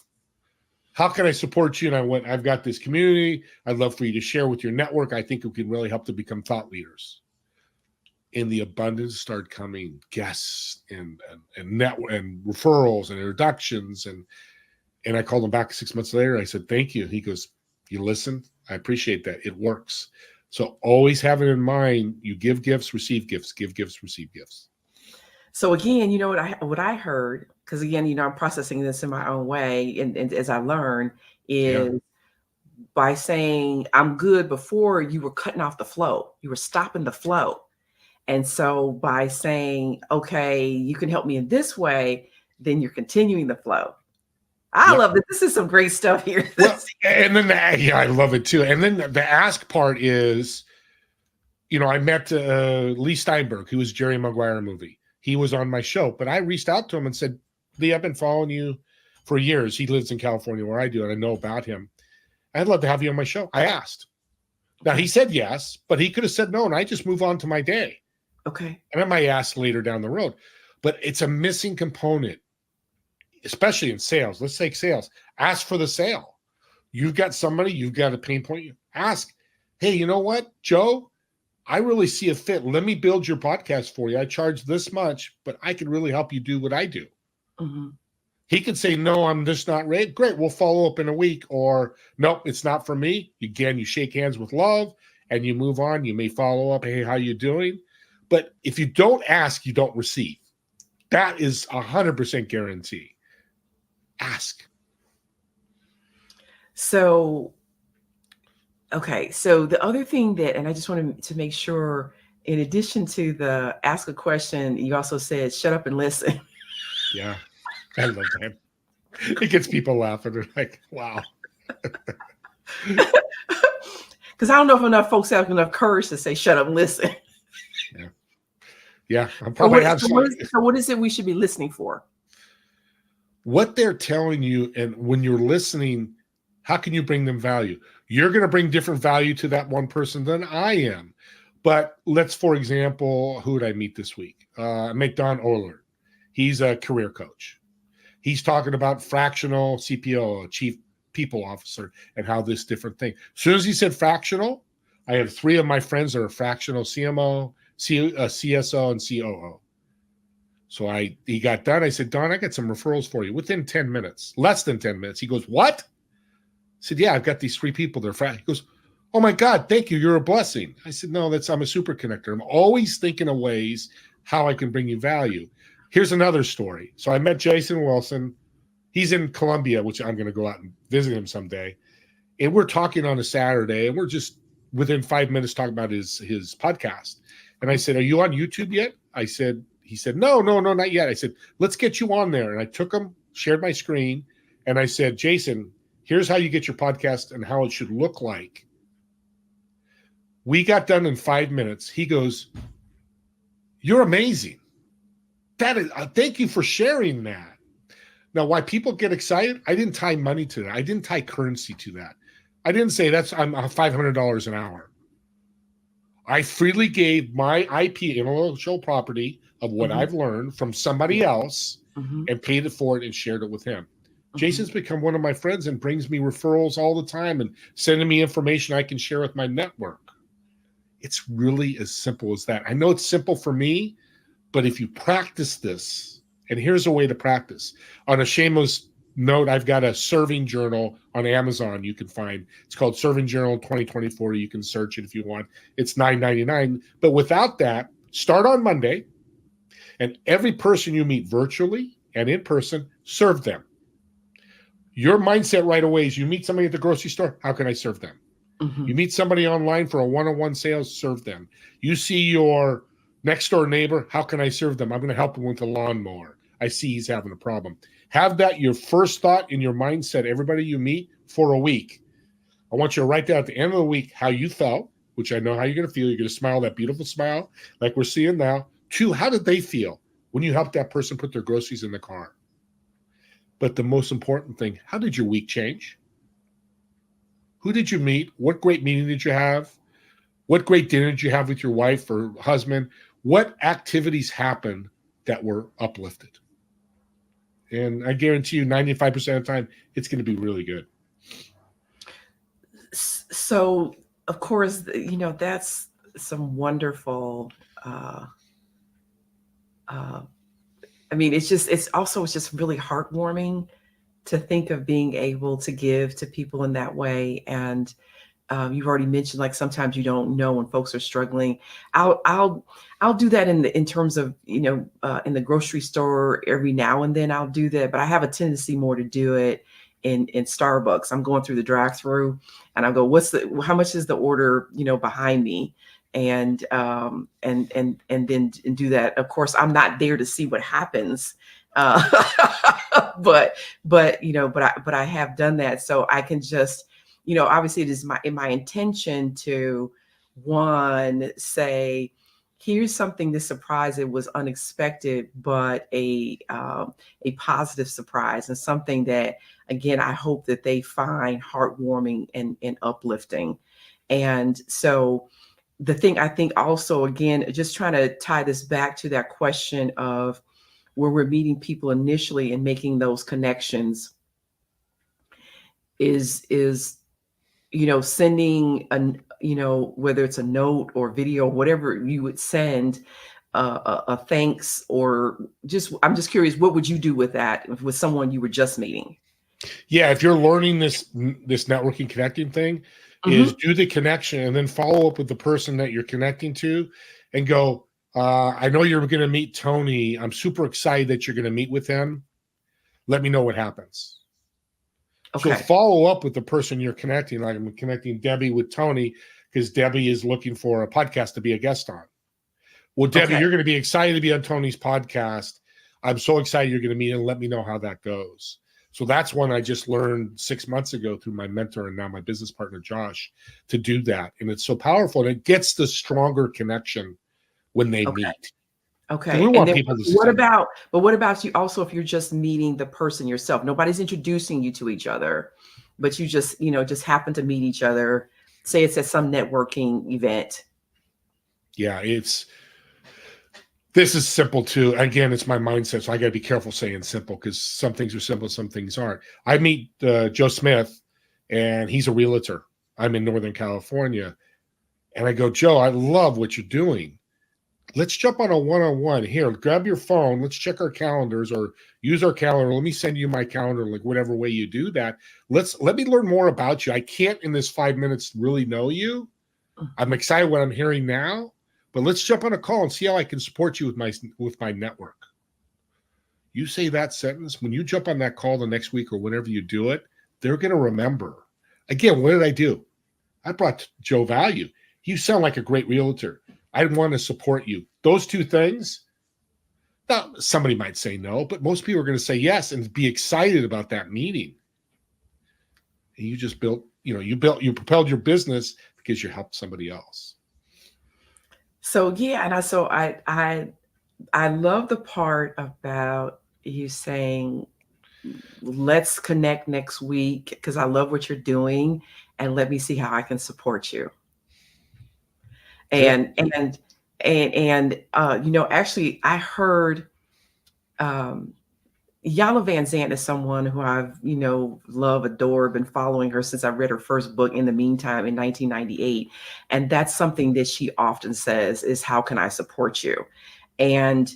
How can I support you? And I went, I've got this community. I'd love for you to share with your network. I think it can really help to become thought leaders. And the abundance started coming, guests and network and referrals and introductions. And I called him back 6 months later. I said, thank you. He goes, you listened? I appreciate that. It works. So always have it in mind. You give gifts, receive gifts, give gifts, receive gifts. So again, what I heard, because again, I'm processing this in my own way, and as I learn, is by saying I'm good before you were cutting off the flow, you were stopping the flow. And so by saying, okay, you can help me in this way, then you're continuing the flow. I love it. This is some great stuff here. Well, and then I love it too. And then the ask part is, I met Lee Steinberg, who was Jerry Maguire movie. He was on my show, but I reached out to him and said, Lee, I've been following you for years. He lives in California where I do, and I know about him. I'd love to have you on my show. I asked. Now, he said yes, but he could have said no, and I just move on to my day. Okay. And I might ask later down the road. But it's a missing component, especially in sales. Let's take sales. Ask for the sale. You've got somebody, you've got a pain point. Ask, hey, you know what, Joe? I really see a fit. Let me build your podcast for you. I charge this much, but I can really help you do what I do. Mm-hmm. He could say, no, I'm just not ready. Great, we'll follow up in a week. Or, nope, it's not for me. Again, you shake hands with love and you move on. You may follow up, hey, how you doing? But if you don't ask, you don't receive. That is 100% guarantee. Ask. So, okay. So the other thing and I just wanted to make sure, in addition to the ask a question, you also said, shut up and listen. Yeah. I love that. It gets people laughing. They're like, wow. Because I don't know if enough folks have enough courage to say, shut up and listen. Yeah. Yeah. I'm probably so what is it we should be listening for? What they're telling you, and when you're listening, how can you bring them value? You're going to bring different value to that one person than I am. But let's, for example, who did I meet this week? Make Don Ohlert. He's a career coach. He's talking about fractional CPO, Chief People Officer, and how this different thing. As soon as he said fractional, I have 3 of my friends that are fractional CMO, CSO, and COO. So he got done. I said, Don, I got some referrals for you within 10 minutes, less than 10 minutes. He goes, what? I said, yeah, I've got these 3 people. They're He goes, oh my God, thank you. You're a blessing. I said, no, I'm a super connector. I'm always thinking of ways how I can bring you value. Here's another story. So I met Jason Wilson. He's in Colombia, which I'm going to go out and visit him someday. And we're talking on a Saturday, and we're just within 5 minutes talking about his podcast. And I said, are you on YouTube yet? He said, no, not yet. I said, let's get you on there. And I took him, shared my screen, and I said, Jason, here's how you get your podcast and how it should look like. We got done in 5 minutes. He goes, you're amazing. That is, thank you for sharing that. Now, why people get excited, I didn't tie money to that. I didn't tie currency to that. I didn't say I'm $500 an hour. I freely gave my IP, intellectual property, of what Mhm. I've learned from somebody Yeah. else Mhm. and paid it for it and shared it with him. Mhm. Jason's become one of my friends and brings me referrals all the time and sending me information I can share with my network. It's really as simple as that. I know it's simple for me, but if you practice this, and here's a way to practice. On a shameless note, I've got a serving journal on Amazon you can find. It's called Serving Journal 2024. You can search it if you want. It's $9.99. But without that, start on Monday, and every person you meet virtually and in person, serve them. Your mindset right away is you meet somebody at the grocery store, how can I serve them? You Mhm. meet somebody online for a one-on-one sales, serve them. You see your next door neighbor, how can I serve them? I'm going to help him with the lawnmower. I see he's having a problem. Have that your first thought in your mindset, everybody you meet, for a week. I want you to write down at the end of the week how you felt, which I know how you're going to feel. You're going to smile that beautiful smile like we're seeing now. Two, how did they feel when you helped that person put their groceries in the car? But the most important thing, how did your week change? Who did you meet? What great meeting did you have? What great dinner did you have with your wife or husband? What activities happened that were uplifted? And I guarantee you, 95% of the time, it's going to be really good. So, of course, that's some wonderful. Uh, uh, I mean, it's just really heartwarming to think of being able to give to people in that way. And you've already mentioned, like, sometimes you don't know when folks are struggling. I'll do that in terms of, in the grocery store every now and then. I'll do that, but I have a tendency more to do it in Starbucks. I'm going through the drive-through, and I go, how much is the order, behind me? And then do that. Of course, I'm not there to see what happens. Uh, but I have done that, so I can just, obviously it is my intention to, one, say, here's something, this surprise, it was unexpected, but a positive surprise, and something that, again, I hope that they find heartwarming and uplifting. And so the thing I think also, again, just trying to tie this back to that question of where we're meeting people initially and making those connections, is sending whether it's a note or video, whatever you would send, a thanks, or just, I'm just curious, what would you do with that, with someone you were just meeting? Yeah, if you're learning this networking connecting thing, is Hmm. do the connection and then follow up with the person that you're connecting to, and go. I know you're going to meet Tony. I'm super excited that you're going to meet with him. Let me know what happens. So Okay. follow up with the person you're connecting. Like I'm connecting Debbie with Tony because Debbie is looking for a podcast to be a guest on. Well, Debbie, Okay. you're going to be excited to be on Tony's podcast. I'm so excited you're going to meet him. Let me know how that goes. So that's one I just learned 6 months ago through my mentor and now my business partner, Josh, to do that. And it's so powerful. And it gets the stronger connection when they Okay. meet. Because we Okay. And want then people to what succeed. about, but what about you also, if you're just meeting the person yourself? Nobody's introducing you to each other, but you just happen to meet each other. Say it's at some networking event. Yeah, this is simple too. Again, it's my mindset, so I got to be careful saying simple because some things are simple, some things aren't. I meet Joe Smith, and he's a realtor. I'm in Northern California, and I go, Joe, I love what you're doing. Let's jump on a one-on-one here. Grab your phone. Let's check our calendars or use our calendar. Let me send you my calendar, like whatever way you do that. Let me learn more about you. I can't in this 5 minutes really know you. I'm excited what I'm hearing now, but let's jump on a call and see how I can support you with my network. You say that sentence when you jump on that call the next week or whenever you do it, they're going to remember. Again, what did I do? I brought Joe value. You sound like a great realtor. I want to support you. Those two things. Now, somebody might say no, but most people are going to say yes and be excited about that meeting. And you just you propelled your business because you helped somebody else. So yeah, and I love the part about you saying, let's connect next week because I love what you're doing, and let me see how I can support you. Good. Actually, I heard um, Yana Van Zant is someone who I've, love, adore, been following her since I read her first book In the Meantime in 1998. And that's something that she often says is, how can I support you? And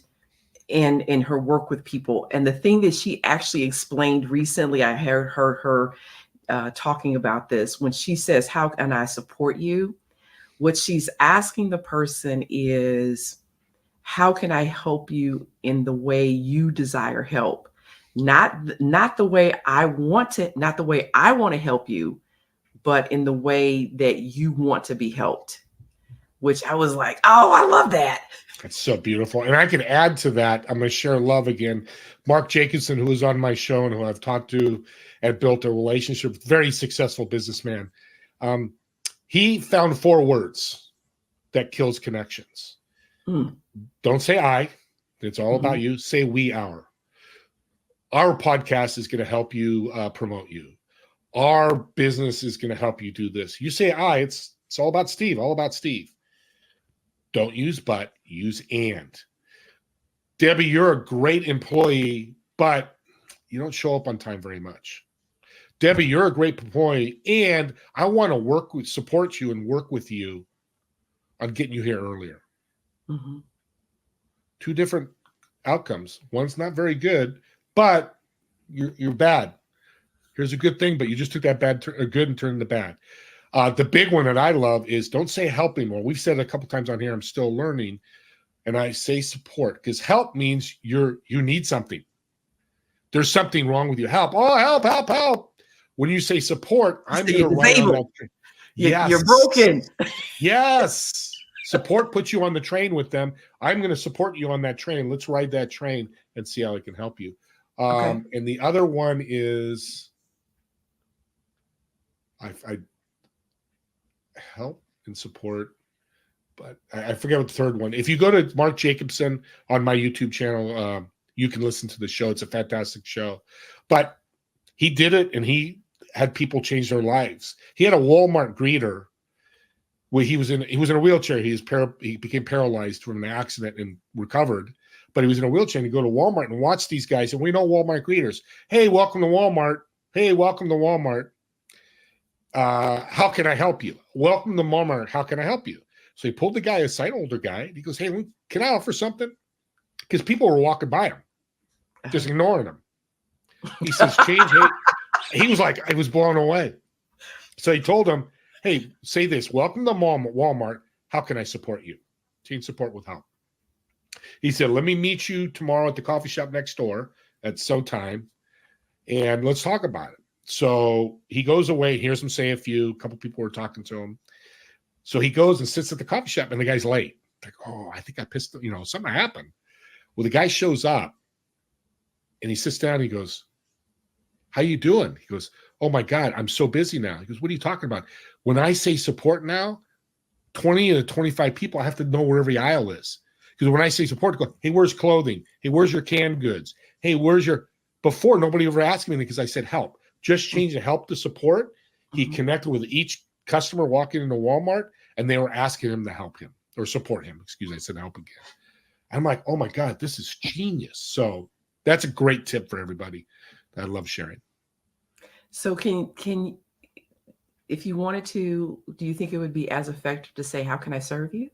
in her work with people. And the thing that she actually explained recently, I heard her talking about this when she says, how can I support you? What she's asking the person is, how can I help you in the way you desire help? Not the way I want to, not the way I want to help you, but in the way that you want to be helped. Which I was like, oh, I love that. That's so beautiful. And I can add to that. I'm going to share love again. Mark Jacobson, who was on my show and who I've talked to and built a relationship, very successful businessman. He found 4 words that kills connections. Don't say I. It's all about you. Say we, our. Our podcast is going to help you promote you. Our business is going to help you do this. You say I, it's all about Steve, all about Steve. Don't use but, use and. Debbie, you're a great employee, but you don't show up on time very much. Debbie, you're a great employee, and I want to support you and work with you on getting you here earlier. 2 different outcomes. One's not very good, but you're bad. Here's a good thing, but you just took that good and turned it bad. The big one that I love is don't say help anymore. We've said it a couple times on here. I'm still learning. And I say support, because help means you need something. There's something wrong with you. Help. Oh, help. When you say support, I'm going to ride on that train. Yes. You're broken. Yes. Support puts you on the train with them. I'm going to support you on that train. Let's ride that train and see how I can help you. Okay. And the other one is I help and support, but I forget what the third one. If you go to Mark Jacobson on my YouTube channel, you can listen to the show. It's a fantastic show. But he did it, and he had people change their lives. He had a Walmart greeter where he was in a wheelchair. He became paralyzed from an accident and recovered, but he was in a wheelchair. And he'd go to Walmart and watch these guys, and we know Walmart greeters. Hey, welcome to Walmart. Hey, welcome to Walmart. How can I help you? Welcome to Walmart. How can I help you? So he pulled the guy aside, older guy, and he goes, hey, can I offer something? Because people were walking by him, just ignoring him. He says, change. Hey. He was like, I was blown away. So he told him, hey, say this, welcome to Walmart. How can I support you? Change support with help. He said, let me meet you tomorrow at the coffee shop next door at some time, and let's talk about it. So he goes away, hears him say a couple people were talking to him. So he goes and sits at the coffee shop, and the guy's late. Like, oh, I think I pissed, something happened. Well, the guy shows up, and he sits down, and he goes, how you doing? He goes, oh my God, I'm so busy now. He goes, what are you talking about? When I say support now, 20 to 25 people, I have to know where every aisle is. Because when I say support, I go, hey, where's clothing? Hey, where's your canned goods? Hey, where's your, before nobody ever asked me anything because I said help. Just change the help to support. He connected with each customer walking into Walmart, and they were asking him to help him or support him. Excuse me, I said help again. I'm like, oh my God, this is genius. So that's a great tip for everybody that I love sharing. So can if you wanted to, do you think it would be as effective to say, how can I serve you?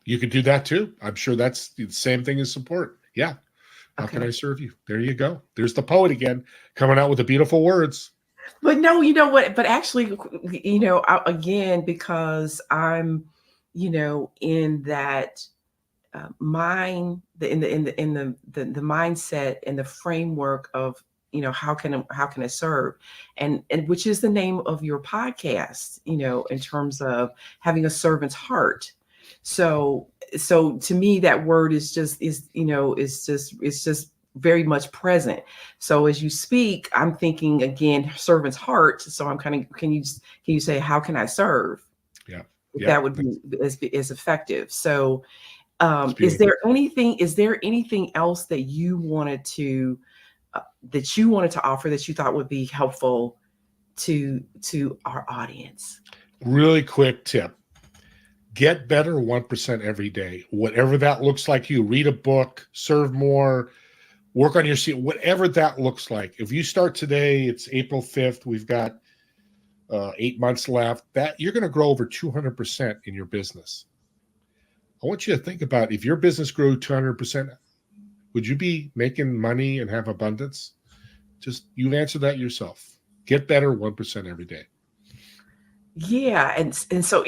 You could do that too. I'm sure that's the same thing as support. Yeah. How can I serve you? There you go. There's the poet again, coming out with the beautiful words. But no, you know what? But actually, again, because I'm, in that mind, in the mindset and the framework of, how can I serve, and which is the name of your podcast, in terms of having a servant's heart. So to me, that word is just very much present. So as you speak, I'm thinking again, servant's heart. So I'm kind of, can you say, how can I serve? Yeah. That would be as effective. So is there anything else that you wanted to that you wanted to offer that you thought would be helpful to our audience? Really quick tip. Get better 1% every day. Whatever that looks like you. Read a book, serve more, work on your seat, whatever that looks like. If you start today, it's April 5th. We've got 8 months left. That you're going to grow over 200% in your business. I want you to think about, if your business grew 200%, would you be making money and have abundance? Just, you've answered that yourself. Get better 1% every day. Yeah, and so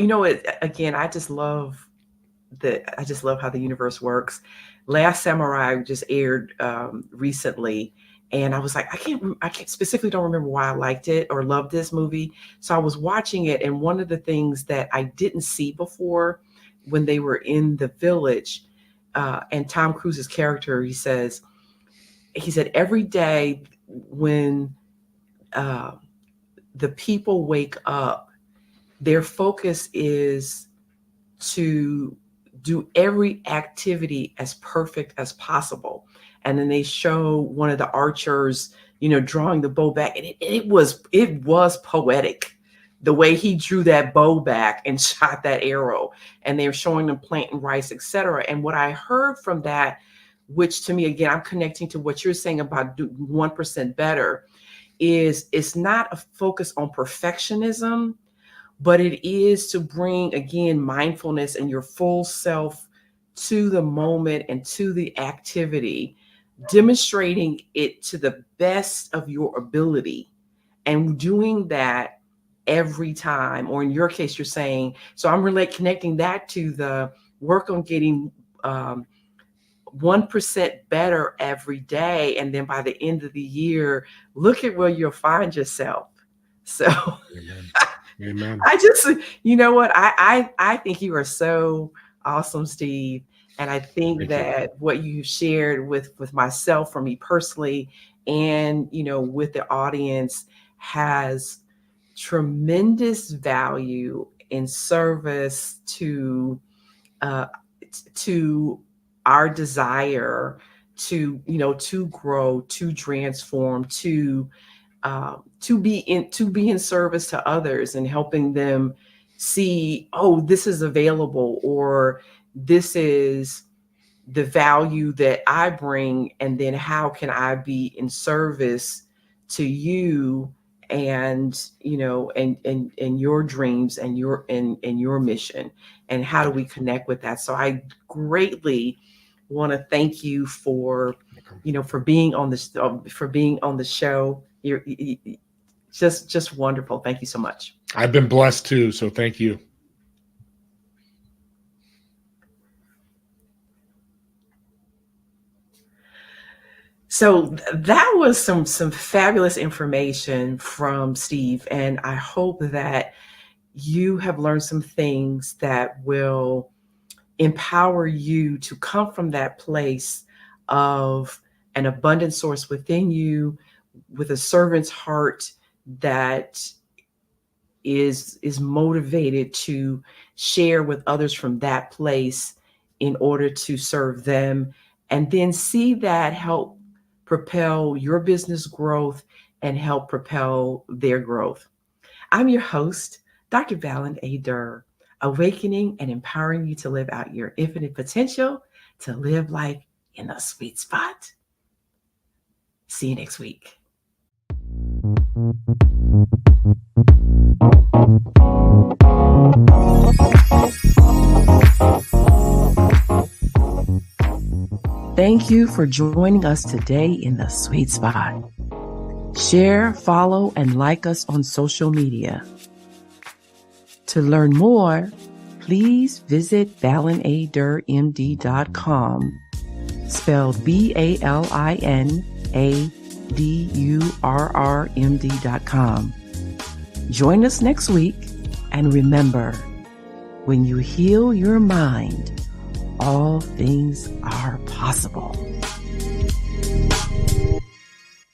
again, I just love how the universe works. Last Samurai just aired recently, and I was like, I can't specifically don't remember why I liked it or loved this movie. So I was watching it, and one of the things that I didn't see before when they were in the village, and Tom Cruise's character, he said every day when the people wake up, their focus is to do every activity as perfect as possible. And then they show one of the archers, drawing the bow back. And it was poetic, the way he drew that bow back and shot that arrow. And they were showing them planting rice, etc. And what I heard from that, which to me, again, I'm connecting to what you're saying about 1% better, is it's not a focus on perfectionism, but it is to bring, again, mindfulness and your full self to the moment and to the activity, demonstrating it to the best of your ability and doing that every time. Or in your case, you're saying, so I'm really connecting that to the work on getting 1% better every day. And then by the end of the year, look at where you'll find yourself. So Amen. Amen. I just, you know what? I think you are so awesome, Steve. And I think that what you shared with myself, for me personally, and, with the audience, has tremendous value in service to our desire to grow, to transform, to be in service to others and helping them see, oh, this is available, or this is the value that I bring, and then how can I be in service to you and and your dreams and your mission, and how do we connect with that? So I greatly want to thank you for being on the show. You're just wonderful. Thank you so much. I've been blessed too, so thank you. So that was some fabulous information from Steve, and I hope that you have learned some things that will empower you to come from that place of an abundant source within you, with a servant's heart that is motivated to share with others from that place in order to serve them, and then see that help propel your business growth and help propel their growth. I'm your host, Dr. Balin A. Durr, awakening and empowering you to live out your infinite potential, to live life in a sweet spot. See you next week. Thank you for joining us today in the sweet spot. Share, follow, and like us on social media. To learn more, please visit balinadurrmd.com, spelled BALINADURRMD.com. Join us next week, and remember, when you heal your mind, all things are possible.